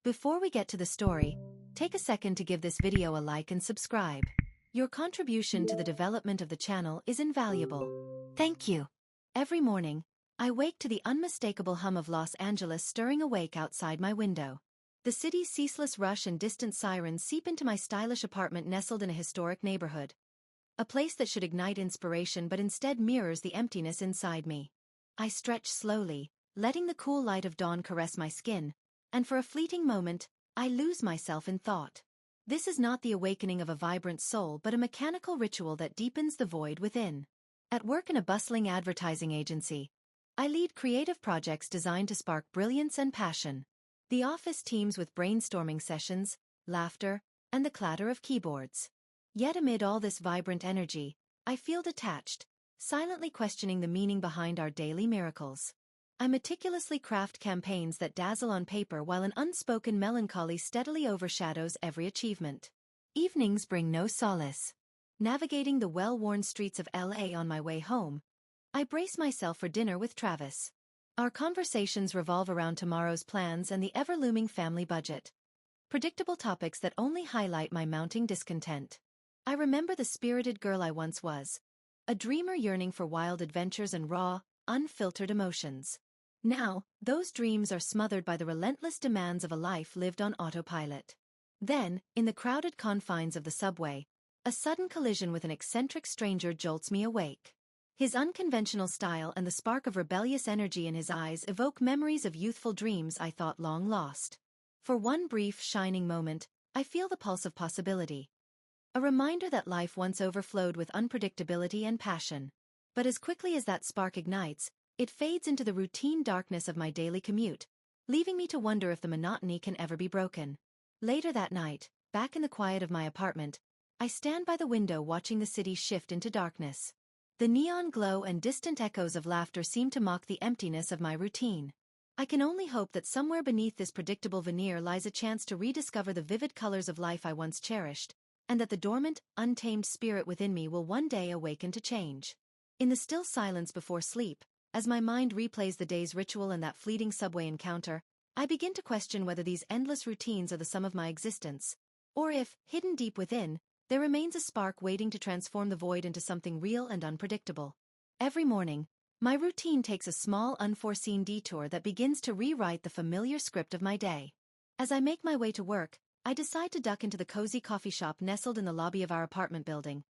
Before we get to the story, take a second to give this video a like and subscribe. Your contribution to the development of the channel is invaluable. Thank you. Every morning, I wake to the unmistakable hum of Los Angeles stirring awake outside my window. The city's ceaseless rush and distant sirens seep into my stylish apartment nestled in a historic neighborhood. A place that should ignite inspiration but instead mirrors the emptiness inside me. I stretch slowly, letting the cool light of dawn caress my skin, and for a fleeting moment, I lose myself in thought. This is not the awakening of a vibrant soul but a mechanical ritual that deepens the void within. At work in a bustling advertising agency, I lead creative projects designed to spark brilliance and passion. The office teems with brainstorming sessions, laughter, and the clatter of keyboards. Yet amid all this vibrant energy, I feel detached, silently questioning the meaning behind our daily miracles. I meticulously craft campaigns that dazzle on paper while an unspoken melancholy steadily overshadows every achievement. Evenings bring no solace. Navigating the well-worn streets of LA on my way home, I brace myself for dinner with Travis. Our conversations revolve around tomorrow's plans and the ever-looming family budget. Predictable topics that only highlight my mounting discontent. I remember the spirited girl I once was, a dreamer yearning for wild adventures and raw, unfiltered emotions. Now, those dreams are smothered by the relentless demands of a life lived on autopilot. Then, in the crowded confines of the subway, a sudden collision with an eccentric stranger jolts me awake. His unconventional style and the spark of rebellious energy in his eyes evoke memories of youthful dreams I thought long lost. For one brief, shining moment, I feel the pulse of possibility. A reminder that life once overflowed with unpredictability and passion. But as quickly as that spark ignites, it fades into the routine darkness of my daily commute, leaving me to wonder if the monotony can ever be broken. Later that night, back in the quiet of my apartment, I stand by the window watching the city shift into darkness. The neon glow and distant echoes of laughter seem to mock the emptiness of my routine. I can only hope that somewhere beneath this predictable veneer lies a chance to rediscover the vivid colors of life I once cherished, and that the dormant, untamed spirit within me will one day awaken to change. In the still silence before sleep, as my mind replays the day's ritual and that fleeting subway encounter, I begin to question whether these endless routines are the sum of my existence, or if, hidden deep within, there remains a spark waiting to transform the void into something real and unpredictable. Every morning, my routine takes a small unforeseen detour that begins to rewrite the familiar script of my day. As I make my way to work, I decide to duck into the cozy coffee shop nestled in the lobby of our apartment building.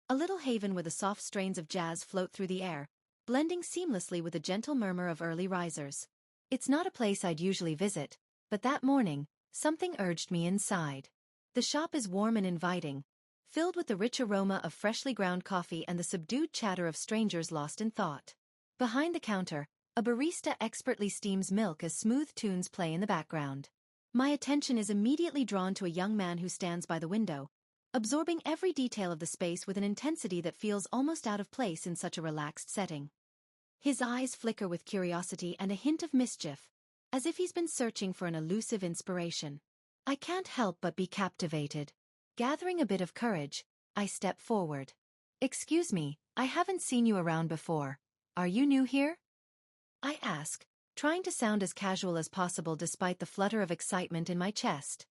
A little haven where the soft strains of jazz float through the air, blending seamlessly with the gentle murmur of early risers. It's not a place I'd usually visit, but that morning, something urged me inside. The shop is warm and inviting, filled with the rich aroma of freshly ground coffee and the subdued chatter of strangers lost in thought. Behind the counter, a barista expertly steams milk as smooth tunes play in the background. My attention is immediately drawn to a young man who stands by the window, absorbing every detail of the space with an intensity that feels almost out of place in such a relaxed setting. His eyes flicker with curiosity and a hint of mischief, as if he's been searching for an elusive inspiration. I can't help but be captivated. Gathering a bit of courage, I step forward. "Excuse me, I haven't seen you around before. Are you new here?" I ask, trying to sound as casual as possible despite the flutter of excitement in my chest.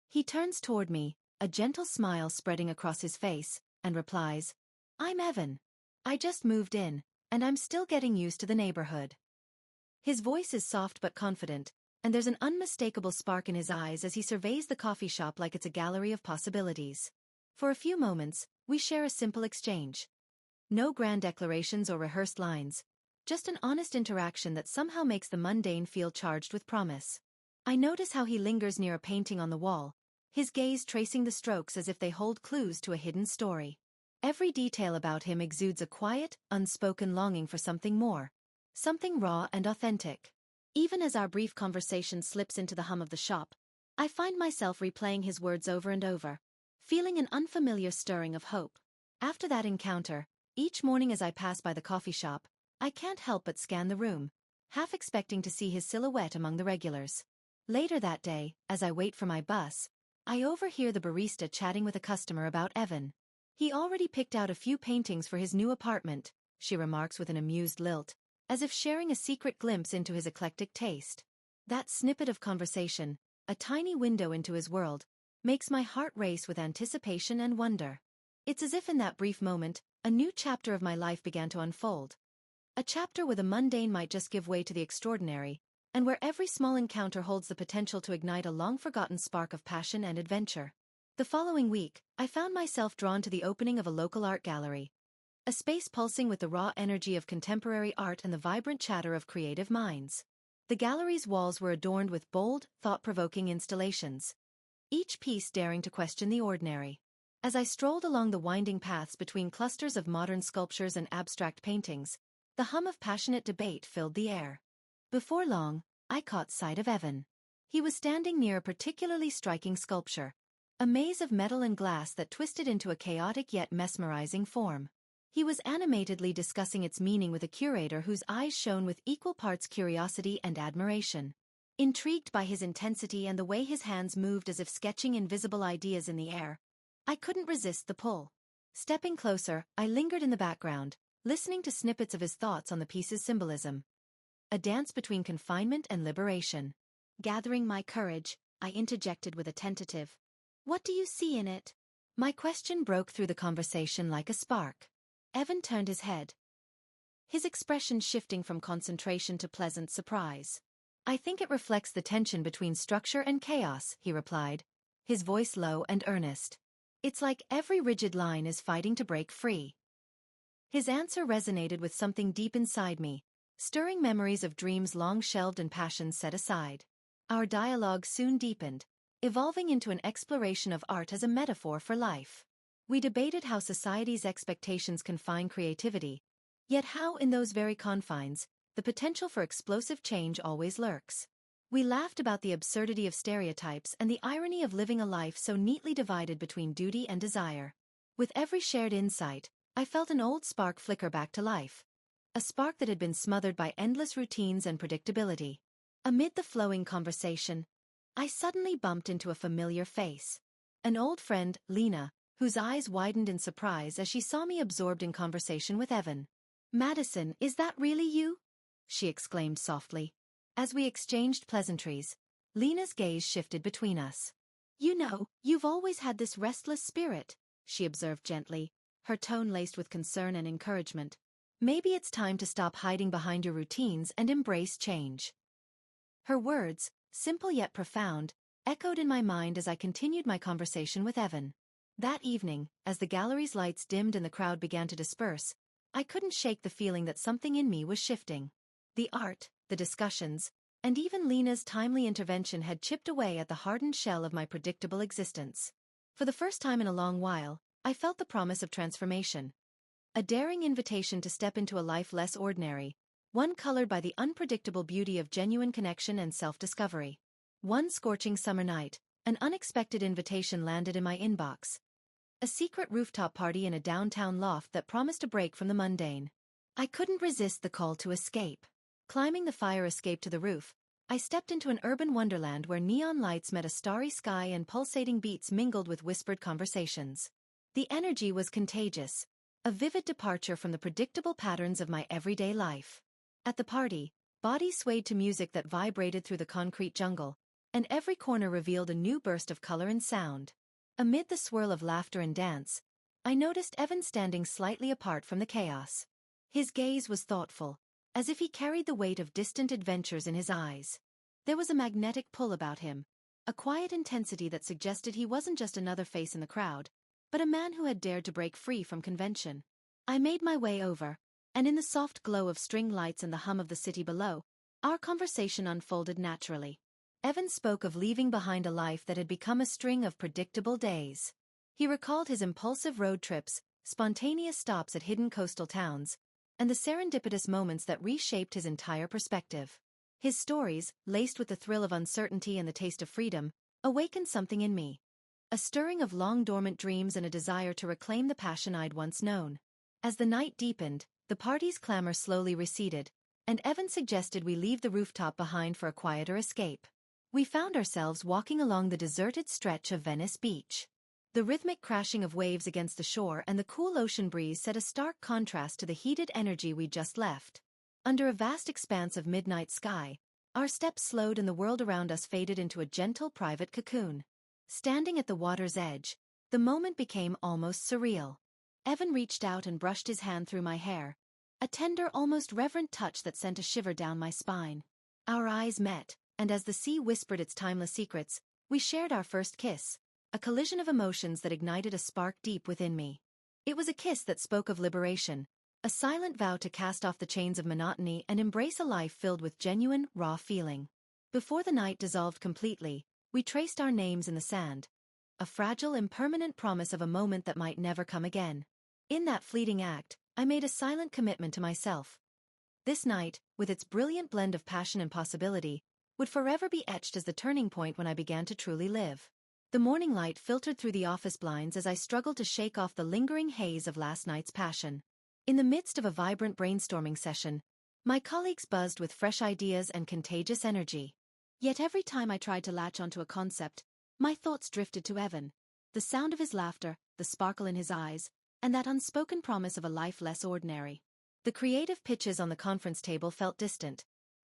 He turns toward me, a gentle smile spreading across his face, and replies, "I'm Evan. I just moved in, and I'm still getting used to the neighborhood." His voice is soft but confident, and there's an unmistakable spark in his eyes as he surveys the coffee shop like it's a gallery of possibilities. For a few moments, we share a simple exchange. No grand declarations or rehearsed lines, just an honest interaction that somehow makes the mundane feel charged with promise. I notice how he lingers near a painting on the wall, his gaze tracing the strokes as if they hold clues to a hidden story. Every detail about him exudes a quiet, unspoken longing for something more, something raw and authentic. Even as our brief conversation slips into the hum of the shop, I find myself replaying his words over and over, feeling an unfamiliar stirring of hope. After that encounter, each morning as I pass by the coffee shop, I can't help but scan the room, half expecting to see his silhouette among the regulars. Later that day, as I wait for my bus, I overhear the barista chatting with a customer about Evan. "He already picked out a few paintings for his new apartment," she remarks with an amused lilt, as if sharing a secret glimpse into his eclectic taste. That snippet of conversation, a tiny window into his world, makes my heart race with anticipation and wonder. It's as if in that brief moment, a new chapter of my life began to unfold. A chapter where the mundane might just give way to the extraordinary, and where every small encounter holds the potential to ignite a long-forgotten spark of passion and adventure. The following week, I found myself drawn to the opening of a local art gallery. A space pulsing with the raw energy of contemporary art and the vibrant chatter of creative minds. The gallery's walls were adorned with bold, thought-provoking installations, each piece daring to question the ordinary. As I strolled along the winding paths between clusters of modern sculptures and abstract paintings, the hum of passionate debate filled the air. Before long, I caught sight of Evan. He was standing near a particularly striking sculpture, a maze of metal and glass that twisted into a chaotic yet mesmerizing form. He was animatedly discussing its meaning with a curator whose eyes shone with equal parts curiosity and admiration. Intrigued by his intensity and the way his hands moved as if sketching invisible ideas in the air, I couldn't resist the pull. Stepping closer, I lingered in the background, listening to snippets of his thoughts on the piece's symbolism. A dance between confinement and liberation. Gathering my courage, I interjected with a tentative, "What do you see in it?" My question broke through the conversation like a spark. Evan turned his head, his expression shifting from concentration to pleasant surprise. "I think it reflects the tension between structure and chaos," he replied, his voice low and earnest. "It's like every rigid line is fighting to break free." His answer resonated with something deep inside me, stirring memories of dreams long shelved and passions set aside. Our dialogue soon deepened, evolving into an exploration of art as a metaphor for life. We debated how society's expectations confine creativity, yet how in those very confines, the potential for explosive change always lurks. We laughed about the absurdity of stereotypes and the irony of living a life so neatly divided between duty and desire. With every shared insight, I felt an old spark flicker back to life. A spark that had been smothered by endless routines and predictability. Amid the flowing conversation, I suddenly bumped into a familiar face. An old friend, Lena, whose eyes widened in surprise as she saw me absorbed in conversation with Evan. "Madison, is that really you?" she exclaimed softly. As we exchanged pleasantries, Lena's gaze shifted between us. "You know, you've always had this restless spirit," she observed gently, her tone laced with concern and encouragement. "Maybe it's time to stop hiding behind your routines and embrace change." Her words, simple yet profound, echoed in my mind as I continued my conversation with Evan. That evening, as the gallery's lights dimmed and the crowd began to disperse, I couldn't shake the feeling that something in me was shifting. The art, the discussions, and even Lena's timely intervention had chipped away at the hardened shell of my predictable existence. For the first time in a long while, I felt the promise of transformation. A daring invitation to step into a life less ordinary, one colored by the unpredictable beauty of genuine connection and self-discovery. One scorching summer night, an unexpected invitation landed in my inbox. A secret rooftop party in a downtown loft that promised a break from the mundane. I couldn't resist the call to escape. Climbing the fire escape to the roof, I stepped into an urban wonderland where neon lights met a starry sky and pulsating beats mingled with whispered conversations. The energy was contagious, a vivid departure from the predictable patterns of my everyday life. At the party, bodies swayed to music that vibrated through the concrete jungle, and every corner revealed a new burst of color and sound. Amid the swirl of laughter and dance, I noticed Evan standing slightly apart from the chaos. His gaze was thoughtful, as if he carried the weight of distant adventures in his eyes. There was a magnetic pull about him, a quiet intensity that suggested he wasn't just another face in the crowd, but a man who had dared to break free from convention. I made my way over, and in the soft glow of string lights and the hum of the city below, our conversation unfolded naturally. Evan spoke of leaving behind a life that had become a string of predictable days. He recalled his impulsive road trips, spontaneous stops at hidden coastal towns, and the serendipitous moments that reshaped his entire perspective. His stories, laced with the thrill of uncertainty and the taste of freedom, awakened something in me. A stirring of long-dormant dreams and a desire to reclaim the passion I'd once known. As the night deepened, the party's clamor slowly receded, and Evan suggested we leave the rooftop behind for a quieter escape. We found ourselves walking along the deserted stretch of Venice Beach. The rhythmic crashing of waves against the shore and the cool ocean breeze set a stark contrast to the heated energy we'd just left. Under a vast expanse of midnight sky, Our steps slowed and the world around us faded into a gentle private cocoon. Standing at the water's edge, the moment became almost surreal. Evan reached out and brushed his hand through my hair, a tender, almost reverent touch that sent a shiver down my spine. Our eyes met, and as the sea whispered its timeless secrets, we shared our first kiss, a collision of emotions that ignited a spark deep within me. It was a kiss that spoke of liberation, a silent vow to cast off the chains of monotony and embrace a life filled with genuine, raw feeling. Before the night dissolved completely, we traced our names in the sand, a fragile, impermanent promise of a moment that might never come again. In that fleeting act, I made a silent commitment to myself. This night, with its brilliant blend of passion and possibility, would forever be etched as the turning point when I began to truly live. The morning light filtered through the office blinds as I struggled to shake off the lingering haze of last night's passion. In the midst of a vibrant brainstorming session, my colleagues buzzed with fresh ideas and contagious energy. Yet every time I tried to latch onto a concept, my thoughts drifted to Evan, the sound of his laughter, the sparkle in his eyes, and that unspoken promise of a life less ordinary. The creative pitches on the conference table felt distant,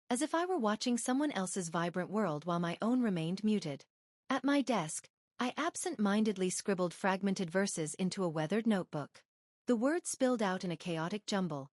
as if I were watching someone else's vibrant world while my own remained muted. At my desk, I absent-mindedly scribbled fragmented verses into a weathered notebook. The words spilled out in a chaotic jumble,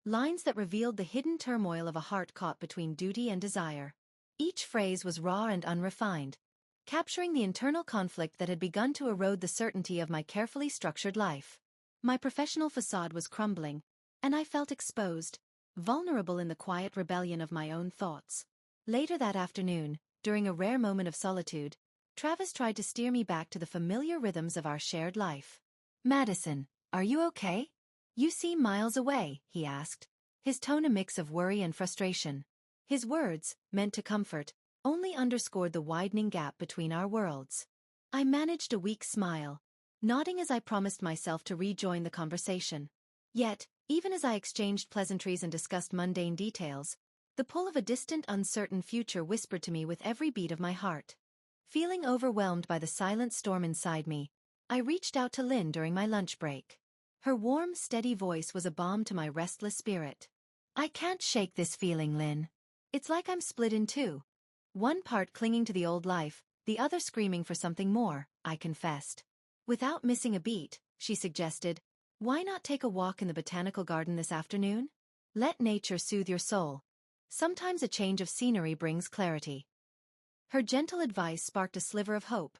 lines that revealed the hidden turmoil of a heart caught between duty and desire. Each phrase was raw and unrefined, capturing the internal conflict that had begun to erode the certainty of my carefully structured life. My professional facade was crumbling, and I felt exposed, vulnerable in the quiet rebellion of my own thoughts. Later that afternoon, during a rare moment of solitude, Travis tried to steer me back to the familiar rhythms of our shared life. "Madison, are you okay? You seem miles away," he asked, his tone a mix of worry and frustration. His words, meant to comfort, only underscored the widening gap between our worlds. I managed a weak smile, nodding as I promised myself to rejoin the conversation. Yet, even as I exchanged pleasantries and discussed mundane details, the pull of a distant, uncertain future whispered to me with every beat of my heart. Feeling overwhelmed by the silent storm inside me, I reached out to Lynn during my lunch break. Her warm, steady voice was a balm to my restless spirit. "I can't shake this feeling, Lynn. It's like I'm split in two. One part clinging to the old life, the other screaming for something more," I confessed. Without missing a beat, she suggested, "Why not take a walk in the botanical garden this afternoon? Let nature soothe your soul. Sometimes a change of scenery brings clarity." Her gentle advice sparked a sliver of hope,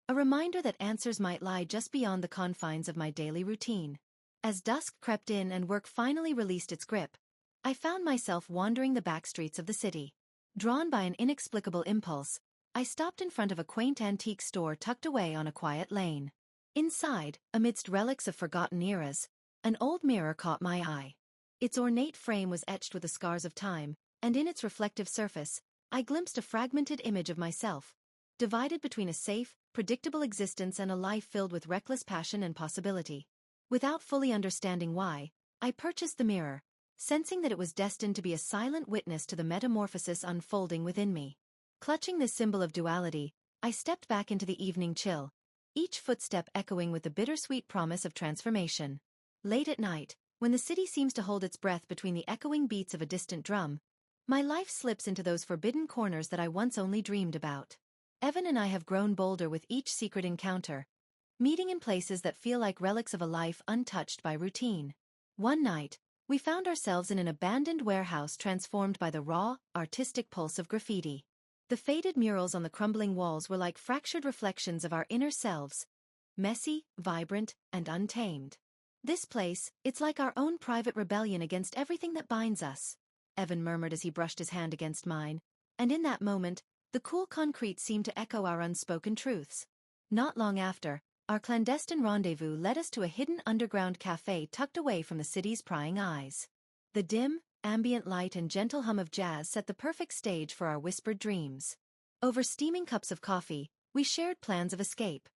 a reminder that answers might lie just beyond the confines of my daily routine. As dusk crept in and work finally released its grip, I found myself wandering the back streets of the city. Drawn by an inexplicable impulse, I stopped in front of a quaint antique store tucked away on a quiet lane. Inside, amidst relics of forgotten eras, an old mirror caught my eye. Its ornate frame was etched with the scars of time, and in its reflective surface, I glimpsed a fragmented image of myself, divided between a safe, predictable existence and a life filled with reckless passion and possibility. Without fully understanding why, I purchased the mirror, sensing that it was destined to be a silent witness to the metamorphosis unfolding within me. Clutching this symbol of duality, I stepped back into the evening chill, each footstep echoing with the bittersweet promise of transformation. Late at night, when the city seems to hold its breath between the echoing beats of a distant drum, my life slips into those forbidden corners that I once only dreamed about. Evan and I have grown bolder with each secret encounter, meeting in places that feel like relics of a life untouched by routine. One night, we found ourselves in an abandoned warehouse transformed by the raw, artistic pulse of graffiti. The faded murals on the crumbling walls were like fractured reflections of our inner selves, messy, vibrant, and untamed. "This place, it's like our own private rebellion against everything that binds us," Evan murmured as he brushed his hand against mine, and in that moment, the cool concrete seemed to echo our unspoken truths. Not long after, our clandestine rendezvous led us to a hidden underground cafe tucked away from the city's prying eyes. The dim, ambient light and gentle hum of jazz set the perfect stage for our whispered dreams. Over steaming cups of coffee, we shared plans of escape.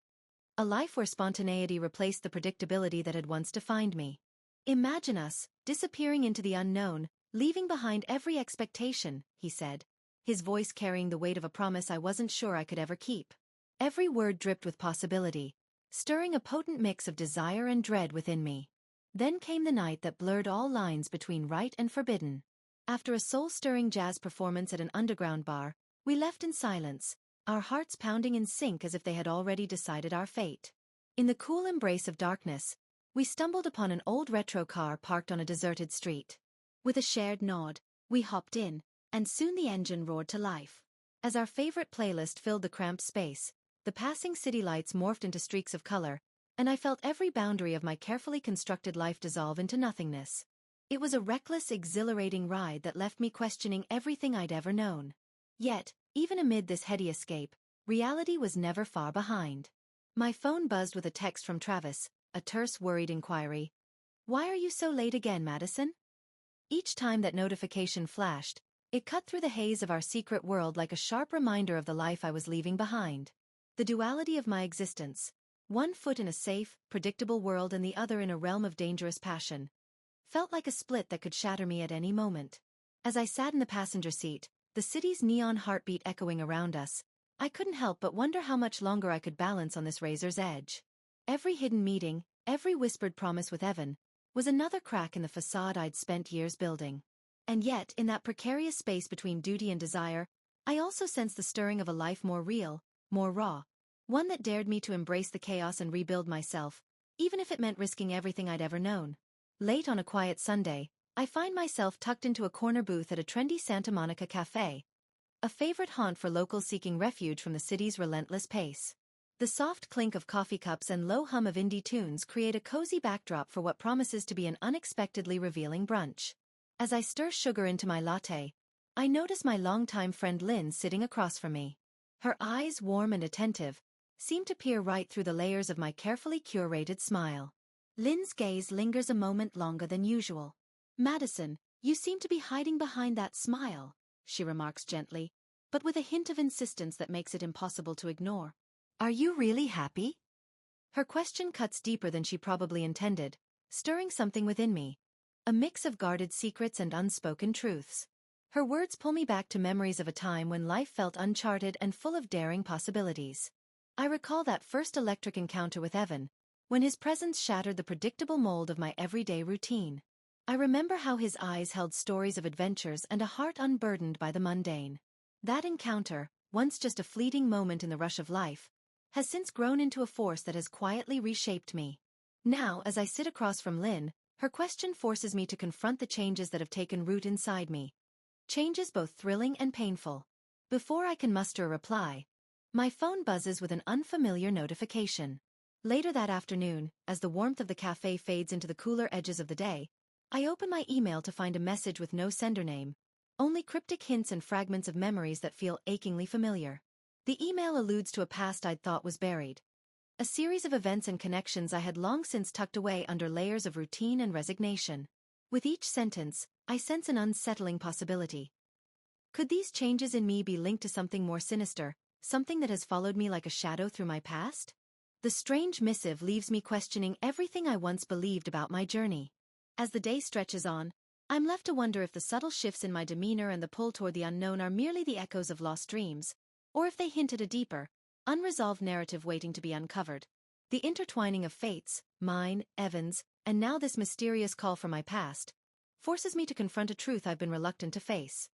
A life where spontaneity replaced the predictability that had once defined me. "Imagine us, disappearing into the unknown, leaving behind every expectation," he said, his voice carrying the weight of a promise I wasn't sure I could ever keep. Every word dripped with possibility, stirring a potent mix of desire and dread within me. Then came the night that blurred all lines between right and forbidden. After a soul-stirring jazz performance at an underground bar, we left in silence, our hearts pounding in sync as if they had already decided our fate. In the cool embrace of darkness, we stumbled upon an old retro car parked on a deserted street. With a shared nod, we hopped in, and soon the engine roared to life. As our favorite playlist filled the cramped space, the passing city lights morphed into streaks of color, and I felt every boundary of my carefully constructed life dissolve into nothingness. It was a reckless, exhilarating ride that left me questioning everything I'd ever known. Yet, even amid this heady escape, reality was never far behind. My phone buzzed with a text from Travis, a terse, worried inquiry. "Why are you so late again, Madison?" Each time that notification flashed, it cut through the haze of our secret world like a sharp reminder of the life I was leaving behind. The duality of my existence, one foot in a safe, predictable world and the other in a realm of dangerous passion, felt like a split that could shatter me at any moment. As I sat in the passenger seat, the city's neon heartbeat echoing around us, I couldn't help but wonder how much longer I could balance on this razor's edge. Every hidden meeting, every whispered promise with Evan, was another crack in the facade I'd spent years building. And yet, in that precarious space between duty and desire, I also sensed the stirring of a life more real, more raw, one that dared me to embrace the chaos and rebuild myself, even if it meant risking everything I'd ever known. Late on a quiet Sunday, I find myself tucked into a corner booth at a trendy Santa Monica cafe, a favorite haunt for locals seeking refuge from the city's relentless pace. The soft clink of coffee cups and low hum of indie tunes create a cozy backdrop for what promises to be an unexpectedly revealing brunch. As I stir sugar into my latte, I notice my longtime friend Lynn sitting across from me. Her eyes, warm and attentive, seem to peer right through the layers of my carefully curated smile. Lynn's gaze lingers a moment longer than usual. "Madison, you seem to be hiding behind that smile," she remarks gently, but with a hint of insistence that makes it impossible to ignore. "Are you really happy?" Her question cuts deeper than she probably intended, stirring something within me, a mix of guarded secrets and unspoken truths. Her words pull me back to memories of a time when life felt uncharted and full of daring possibilities. I recall that first electric encounter with Evan, when his presence shattered the predictable mold of my everyday routine. I remember how his eyes held stories of adventures and a heart unburdened by the mundane. That encounter, once just a fleeting moment in the rush of life, has since grown into a force that has quietly reshaped me. Now, as I sit across from Lynn, her question forces me to confront the changes that have taken root inside me. Changes both thrilling and painful. Before I can muster a reply, my phone buzzes with an unfamiliar notification. Later that afternoon, as the warmth of the cafe fades into the cooler edges of the day, I open my email to find a message with no sender name, only cryptic hints and fragments of memories that feel achingly familiar. The email alludes to a past I'd thought was buried, a series of events and connections I had long since tucked away under layers of routine and resignation. With each sentence, I sense an unsettling possibility. Could these changes in me be linked to something more sinister, something that has followed me like a shadow through my past? The strange missive leaves me questioning everything I once believed about my journey. As the day stretches on, I'm left to wonder if the subtle shifts in my demeanor and the pull toward the unknown are merely the echoes of lost dreams, or if they hint at a deeper, unresolved narrative waiting to be uncovered. The intertwining of fates, mine, Evan's, and now this mysterious call from my past, forces me to confront a truth I've been reluctant to face.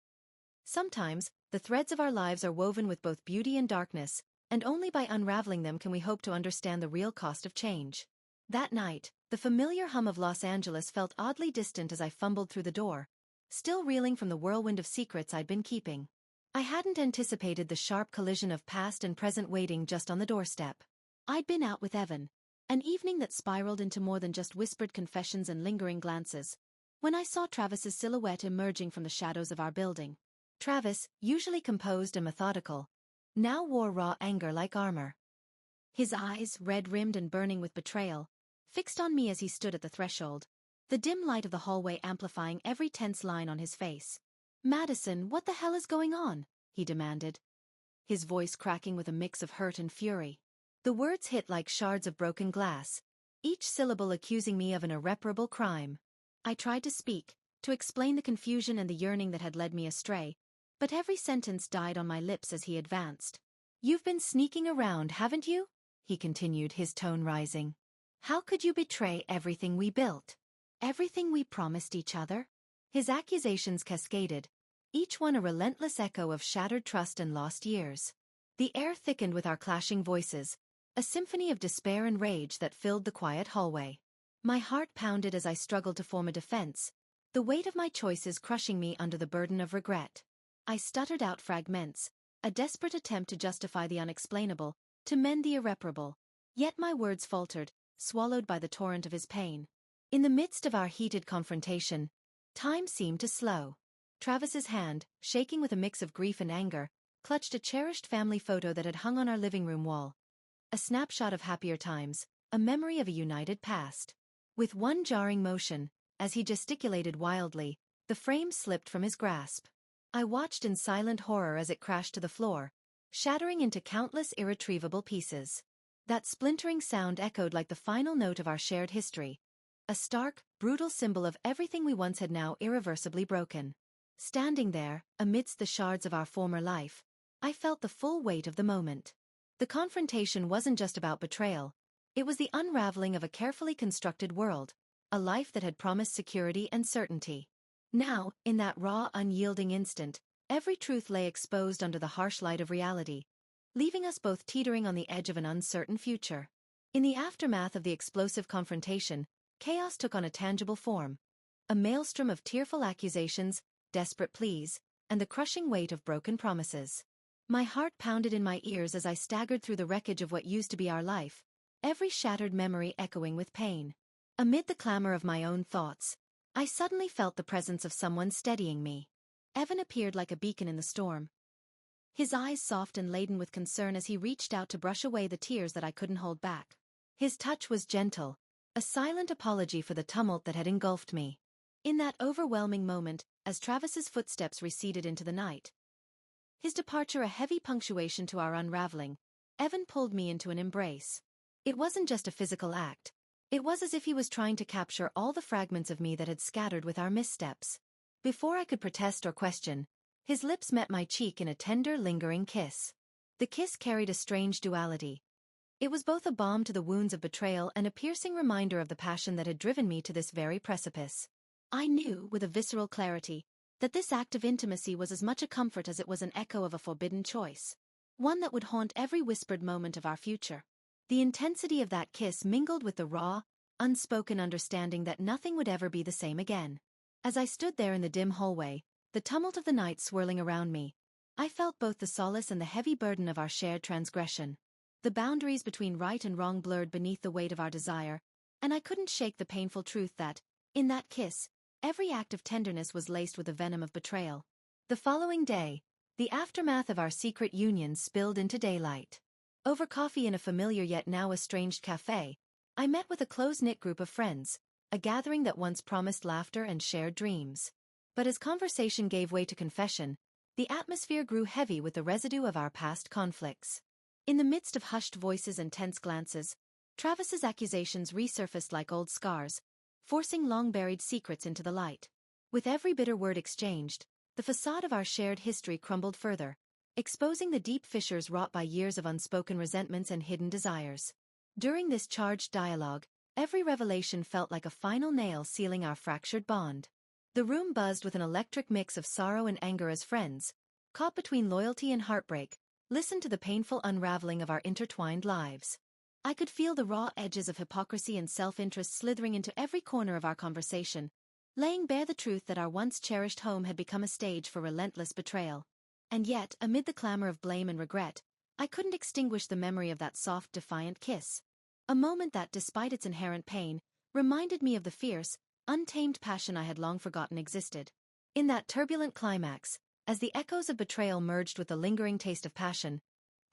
Sometimes, the threads of our lives are woven with both beauty and darkness, and only by unraveling them can we hope to understand the real cost of change. That night, the familiar hum of Los Angeles felt oddly distant as I fumbled through the door, still reeling from the whirlwind of secrets I'd been keeping. I hadn't anticipated the sharp collision of past and present waiting just on the doorstep. I'd been out with Evan, an evening that spiraled into more than just whispered confessions and lingering glances, when I saw Travis's silhouette emerging from the shadows of our building. Travis, usually composed and methodical, now wore raw anger like armor. His eyes, red-rimmed and burning with betrayal, fixed on me as he stood at the threshold, the dim light of the hallway amplifying every tense line on his face. "Madison, what the hell is going on?" he demanded, his voice cracking with a mix of hurt and fury. The words hit like shards of broken glass, each syllable accusing me of an irreparable crime. I tried to speak, to explain the confusion and the yearning that had led me astray, but every sentence died on my lips as he advanced. "You've been sneaking around, haven't you?" he continued, his tone rising. "How could you betray everything we built? Everything we promised each other?" His accusations cascaded, each one a relentless echo of shattered trust and lost years. The air thickened with our clashing voices, a symphony of despair and rage that filled the quiet hallway. My heart pounded as I struggled to form a defense, the weight of my choices crushing me under the burden of regret. I stuttered out fragments, a desperate attempt to justify the unexplainable, to mend the irreparable. Yet my words faltered, swallowed by the torrent of his pain. In the midst of our heated confrontation, time seemed to slow. Travis's hand, shaking with a mix of grief and anger, clutched a cherished family photo that had hung on our living room wall. A snapshot of happier times, a memory of a united past. With one jarring motion, as he gesticulated wildly, the frame slipped from his grasp. I watched in silent horror as it crashed to the floor, shattering into countless irretrievable pieces. That splintering sound echoed like the final note of our shared history, a stark, brutal symbol of everything we once had now irreversibly broken. Standing there, amidst the shards of our former life, I felt the full weight of the moment. The confrontation wasn't just about betrayal, it was the unraveling of a carefully constructed world, a life that had promised security and certainty. Now, in that raw, unyielding instant, every truth lay exposed under the harsh light of reality, leaving us both teetering on the edge of an uncertain future. In the aftermath of the explosive confrontation, chaos took on a tangible form, a maelstrom of tearful accusations, desperate pleas, and the crushing weight of broken promises. My heart pounded in my ears as I staggered through the wreckage of what used to be our life, every shattered memory echoing with pain. Amid the clamor of my own thoughts, I suddenly felt the presence of someone steadying me. Evan appeared like a beacon in the storm, his eyes soft and laden with concern as he reached out to brush away the tears that I couldn't hold back. His touch was gentle, a silent apology for the tumult that had engulfed me. In that overwhelming moment, as Travis's footsteps receded into the night, his departure a heavy punctuation to our unraveling, Evan pulled me into an embrace. It wasn't just a physical act. It was as if he was trying to capture all the fragments of me that had scattered with our missteps. Before I could protest or question, his lips met my cheek in a tender, lingering kiss. The kiss carried a strange duality. It was both a balm to the wounds of betrayal and a piercing reminder of the passion that had driven me to this very precipice. I knew, with a visceral clarity, that this act of intimacy was as much a comfort as it was an echo of a forbidden choice, one that would haunt every whispered moment of our future. The intensity of that kiss mingled with the raw, unspoken understanding that nothing would ever be the same again. As I stood there in the dim hallway, the tumult of the night swirling around me, I felt both the solace and the heavy burden of our shared transgression. The boundaries between right and wrong blurred beneath the weight of our desire, and I couldn't shake the painful truth that, in that kiss, every act of tenderness was laced with the venom of betrayal. The following day, the aftermath of our secret union spilled into daylight. Over coffee in a familiar yet now estranged cafe, I met with a close-knit group of friends, a gathering that once promised laughter and shared dreams. But as conversation gave way to confession, the atmosphere grew heavy with the residue of our past conflicts. In the midst of hushed voices and tense glances, Travis's accusations resurfaced like old scars, forcing long-buried secrets into the light. With every bitter word exchanged, the facade of our shared history crumbled further, exposing the deep fissures wrought by years of unspoken resentments and hidden desires. During this charged dialogue, every revelation felt like a final nail sealing our fractured bond. The room buzzed with an electric mix of sorrow and anger as friends, caught between loyalty and heartbreak, listened to the painful unraveling of our intertwined lives. I could feel the raw edges of hypocrisy and self-interest slithering into every corner of our conversation, laying bare the truth that our once cherished home had become a stage for relentless betrayal. And yet, amid the clamor of blame and regret, I couldn't extinguish the memory of that soft, defiant kiss. A moment that, despite its inherent pain, reminded me of the fierce, untamed passion I had long forgotten existed. In that turbulent climax, as the echoes of betrayal merged with the lingering taste of passion,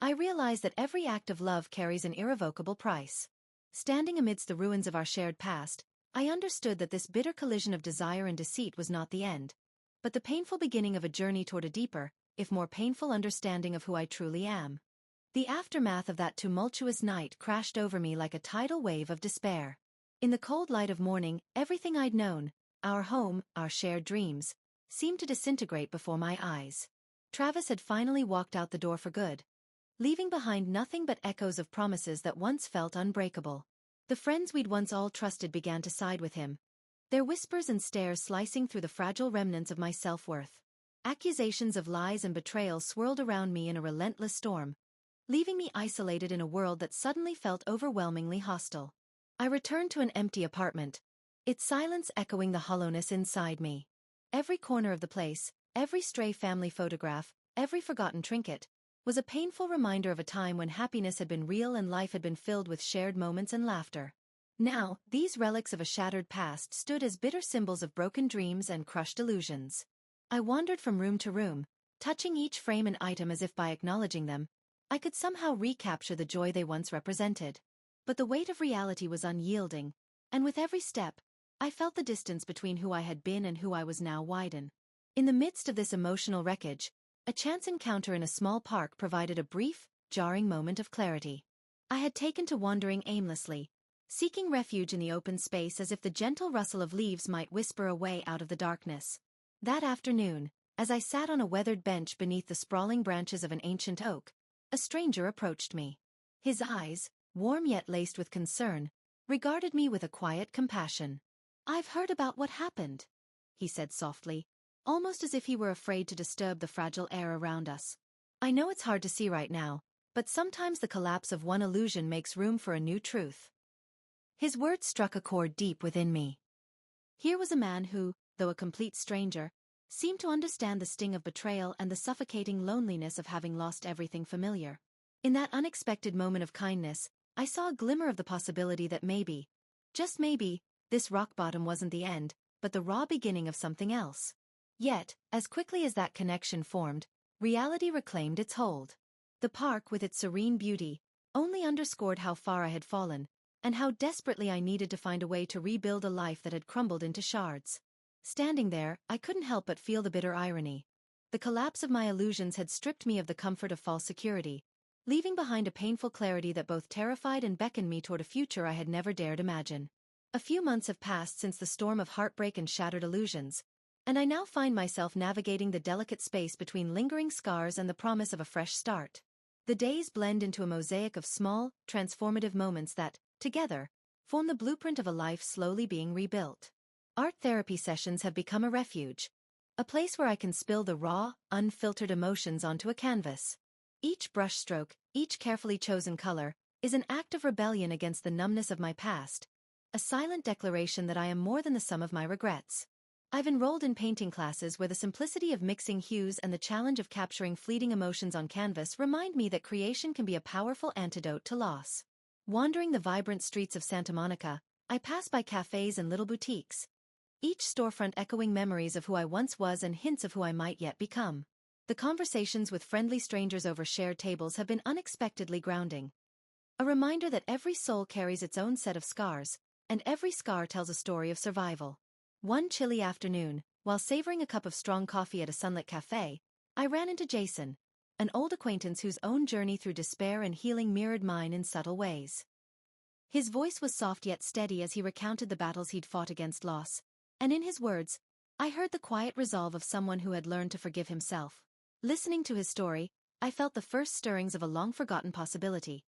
I realized that every act of love carries an irrevocable price. Standing amidst the ruins of our shared past, I understood that this bitter collision of desire and deceit was not the end, but the painful beginning of a journey toward a deeper, if more painful understanding of who I truly am. The aftermath of that tumultuous night crashed over me like a tidal wave of despair. In the cold light of morning, everything I'd known, our home, our shared dreams, seemed to disintegrate before my eyes. Travis had finally walked out the door for good, leaving behind nothing but echoes of promises that once felt unbreakable. The friends we'd once all trusted began to side with him, their whispers and stares slicing through the fragile remnants of my self-worth. Accusations of lies and betrayal swirled around me in a relentless storm, leaving me isolated in a world that suddenly felt overwhelmingly hostile. I returned to an empty apartment, its silence echoing the hollowness inside me. Every corner of the place, every stray family photograph, every forgotten trinket, was a painful reminder of a time when happiness had been real and life had been filled with shared moments and laughter. Now, these relics of a shattered past stood as bitter symbols of broken dreams and crushed illusions. I wandered from room to room, touching each frame and item as if by acknowledging them, I could somehow recapture the joy they once represented. But the weight of reality was unyielding, and with every step, I felt the distance between who I had been and who I was now widen. In the midst of this emotional wreckage, a chance encounter in a small park provided a brief, jarring moment of clarity. I had taken to wandering aimlessly, seeking refuge in the open space as if the gentle rustle of leaves might whisper a way out of the darkness. That afternoon, as I sat on a weathered bench beneath the sprawling branches of an ancient oak, a stranger approached me. His eyes, warm yet laced with concern, regarded me with a quiet compassion. "I've heard about what happened," he said softly, almost as if he were afraid to disturb the fragile air around us. "I know it's hard to see right now, but sometimes the collapse of one illusion makes room for a new truth." His words struck a chord deep within me. Here was a man who, though a complete stranger, seemed to understand the sting of betrayal and the suffocating loneliness of having lost everything familiar. In that unexpected moment of kindness, I saw a glimmer of the possibility that maybe, just maybe, this rock bottom wasn't the end, but the raw beginning of something else. Yet, as quickly as that connection formed, reality reclaimed its hold. The park with its serene beauty only underscored how far I had fallen, and how desperately I needed to find a way to rebuild a life that had crumbled into shards. Standing there, I couldn't help but feel the bitter irony. The collapse of my illusions had stripped me of the comfort of false security, leaving behind a painful clarity that both terrified and beckoned me toward a future I had never dared imagine. A few months have passed since the storm of heartbreak and shattered illusions, and I now find myself navigating the delicate space between lingering scars and the promise of a fresh start. The days blend into a mosaic of small, transformative moments that, together, form the blueprint of a life slowly being rebuilt. Art therapy sessions have become a refuge, a place where I can spill the raw, unfiltered emotions onto a canvas. Each brushstroke, each carefully chosen color, is an act of rebellion against the numbness of my past, a silent declaration that I am more than the sum of my regrets. I've enrolled in painting classes where the simplicity of mixing hues and the challenge of capturing fleeting emotions on canvas remind me that creation can be a powerful antidote to loss. Wandering the vibrant streets of Santa Monica, I pass by cafes and little boutiques, each storefront echoing memories of who I once was and hints of who I might yet become. The conversations with friendly strangers over shared tables have been unexpectedly grounding. A reminder that every soul carries its own set of scars, and every scar tells a story of survival. One chilly afternoon, while savoring a cup of strong coffee at a sunlit cafe, I ran into Jason, an old acquaintance whose own journey through despair and healing mirrored mine in subtle ways. His voice was soft yet steady as he recounted the battles he'd fought against loss, and in his words, I heard the quiet resolve of someone who had learned to forgive himself. Listening to his story, I felt the first stirrings of a long-forgotten possibility.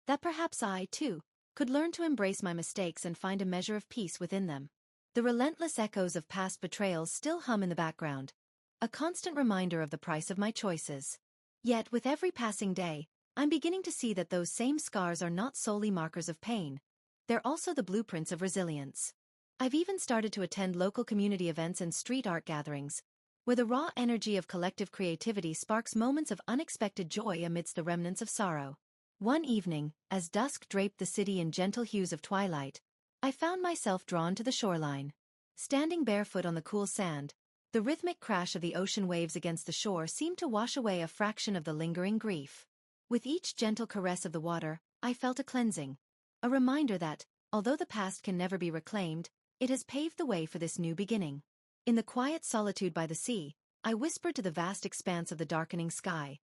That perhaps I, too, could learn to embrace my mistakes and find a measure of peace within them. The relentless echoes of past betrayals still hum in the background, a constant reminder of the price of my choices. Yet with every passing day, I'm beginning to see that those same scars are not solely markers of pain. They're also the blueprints of resilience. I've even started to attend local community events and street art gatherings, where the raw energy of collective creativity sparks moments of unexpected joy amidst the remnants of sorrow. One evening, as dusk draped the city in gentle hues of twilight, I found myself drawn to the shoreline. Standing barefoot on the cool sand, the rhythmic crash of the ocean waves against the shore seemed to wash away a fraction of the lingering grief. With each gentle caress of the water, I felt a cleansing, a reminder that, although the past can never be reclaimed, it has paved the way for this new beginning. In the quiet solitude by the sea, I whispered to the vast expanse of the darkening sky.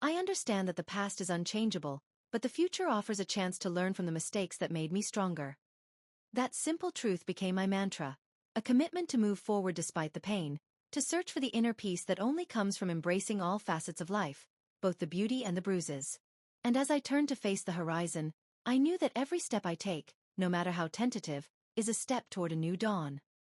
I understand that the past is unchangeable, but the future offers a chance to learn from the mistakes that made me stronger. That simple truth became my mantra, a commitment to move forward despite the pain, to search for the inner peace that only comes from embracing all facets of life, both the beauty and the bruises. And as I turned to face the horizon, I knew that every step I take, no matter how tentative, is a step toward a new dawn.